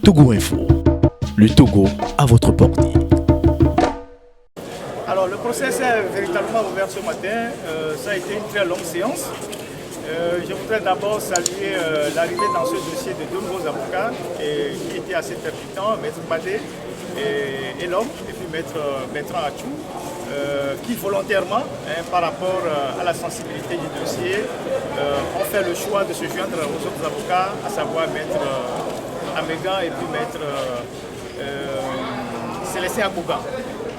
Togo Info, le Togo à votre portée. Alors le procès s'est véritablement ouvert ce matin, ça a été une très longue séance. Je voudrais d'abord saluer l'arrivée dans ce dossier de deux nouveaux avocats qui étaient assez percutants, Maître Badé et l'homme, et puis Maître Bertrand Achou, qui volontairement, par rapport à la sensibilité du dossier, ont fait le choix de se joindre aux autres avocats, à savoir Maître Amégan et puis Maître Célestin Akouga.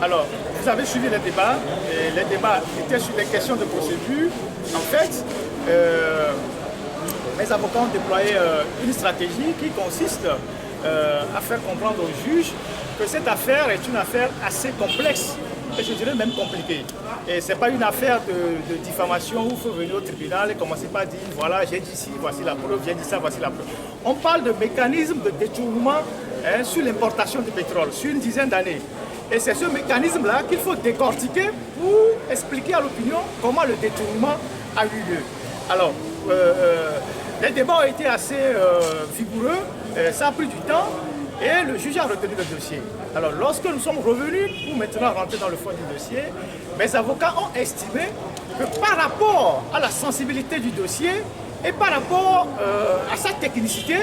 Alors, vous avez suivi les débats, et les débats étaient sur des questions de procédure. En fait, mes avocats ont déployé une stratégie qui consiste à faire comprendre aux juges que cette affaire est une affaire assez complexe, et je dirais même compliquée. Et ce n'est pas une affaire de diffamation où il faut venir au tribunal et commencer par dire voilà, j'ai dit ci, voici la preuve, j'ai dit ça, voici la preuve. On parle de mécanisme de détournement sur l'importation du pétrole sur une dizaine d'années. Et c'est ce mécanisme-là qu'il faut décortiquer pour expliquer à l'opinion comment le détournement a eu lieu. Alors, les débats ont été assez vigoureux, ça a pris du temps et le juge a retenu le dossier. Alors, lorsque nous sommes revenus pour maintenant rentrer dans le fond du dossier, mes avocats ont estimé que par rapport à la sensibilité du dossier et par rapport à sa technicité,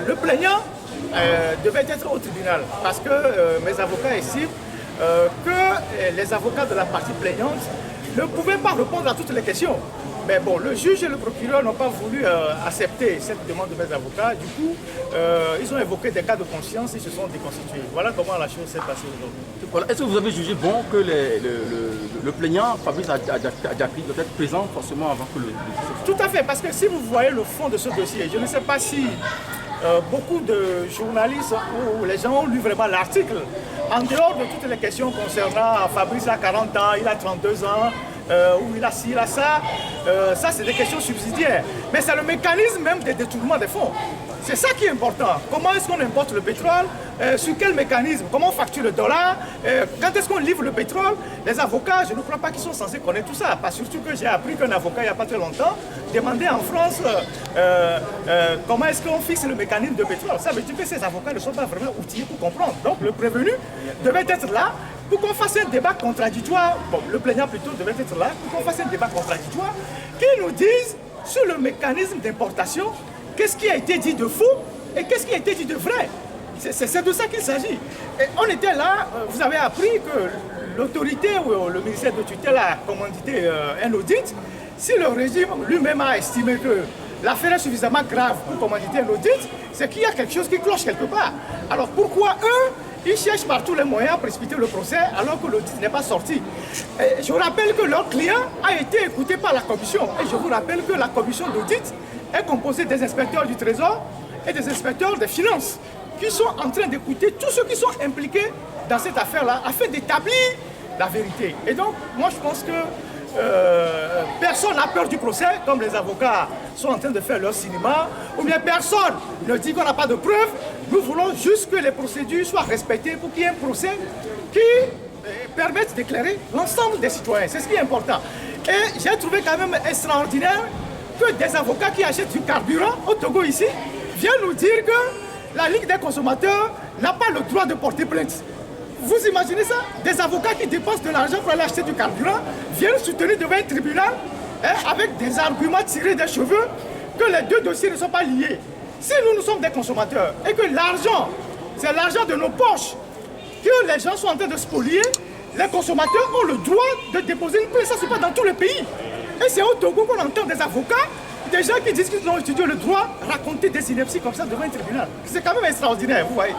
le plaignant devait être au tribunal parce que mes avocats estiment que les avocats de la partie plaignante ne pouvaient pas répondre à toutes les questions. Mais bon, le juge et le procureur n'ont pas voulu accepter cette demande de mes avocats. Du coup, ils ont évoqué des cas de conscience et se sont déconstitués. Voilà comment la chose s'est passée aujourd'hui. Voilà. Est-ce que vous avez jugé bon que le plaignant, Fabrice Adjakri, doit être présent forcément avant que le Tout à fait, parce que si vous voyez le fond de ce dossier, je ne sais pas si beaucoup de journalistes ou les gens ont lu vraiment l'article. En dehors de toutes les questions concernant Fabrice a 40 ans, il a 32 ans, ou il a ci, il a ça, ça c'est des questions subsidiaires. Mais c'est le mécanisme même des détournements des fonds. C'est ça qui est important. Comment est-ce qu'on importe le pétrole? Sur quel mécanisme? Comment on facture le dollar? Quand est-ce qu'on livre le pétrole? Les avocats, je ne crois pas qu'ils sont censés connaître tout ça. Pas surtout que j'ai appris qu'un avocat, il n'y a pas très longtemps, demandait en France comment est-ce qu'on fixe le mécanisme de pétrole. Ça veut dire que ces avocats ne sont pas vraiment outillés pour comprendre. Donc le prévenu devait être là pour qu'on fasse un débat contradictoire. Bon, le plaignant plutôt devait être là pour qu'on fasse un débat contradictoire qui nous dise sur le mécanisme d'importation qu'est-ce qui a été dit de faux et qu'est-ce qui a été dit de vrai. C'est de ça qu'il s'agit. Et on était là, vous avez appris que l'autorité ou le ministère de tutelle a commandité un audit. Si le régime lui-même a estimé que l'affaire est suffisamment grave pour commanditer un audit, c'est qu'il y a quelque chose qui cloche quelque part. Alors pourquoi eux, ils cherchent par tous les moyens à précipiter le procès alors que l'audit n'est pas sorti? Et je vous rappelle que leur client a été écouté par la commission. Et je vous rappelle que la commission d'audit est composée des inspecteurs du Trésor et des inspecteurs des finances qui sont en train d'écouter tous ceux qui sont impliqués dans cette affaire-là afin d'établir la vérité. Et donc, moi je pense que personne n'a peur du procès, comme les avocats sont en train de faire leur cinéma, ou bien personne ne dit qu'on n'a pas de preuves. Nous voulons juste que les procédures soient respectées pour qu'il y ait un procès qui permette d'éclairer l'ensemble des citoyens. C'est ce qui est important. Et j'ai trouvé quand même extraordinaire que des avocats qui achètent du carburant au Togo ici viennent nous dire que la Ligue des consommateurs n'a pas le droit de porter plainte. Vous imaginez ça? Des avocats qui dépensent de l'argent pour aller acheter du carburant viennent soutenir devant un tribunal avec des arguments tirés des cheveux que les deux dossiers ne sont pas liés. Si nous sommes des consommateurs et que l'argent, c'est l'argent de nos poches que les gens sont en train de spolier, les consommateurs ont le droit de déposer une plainte. Ça, ce n'est pas dans tous les pays. Et c'est au Togo qu'on entend des avocats, des gens qui disent qu'ils ont étudié le droit, raconter des inepties comme ça devant un tribunal. C'est quand même extraordinaire, vous voyez.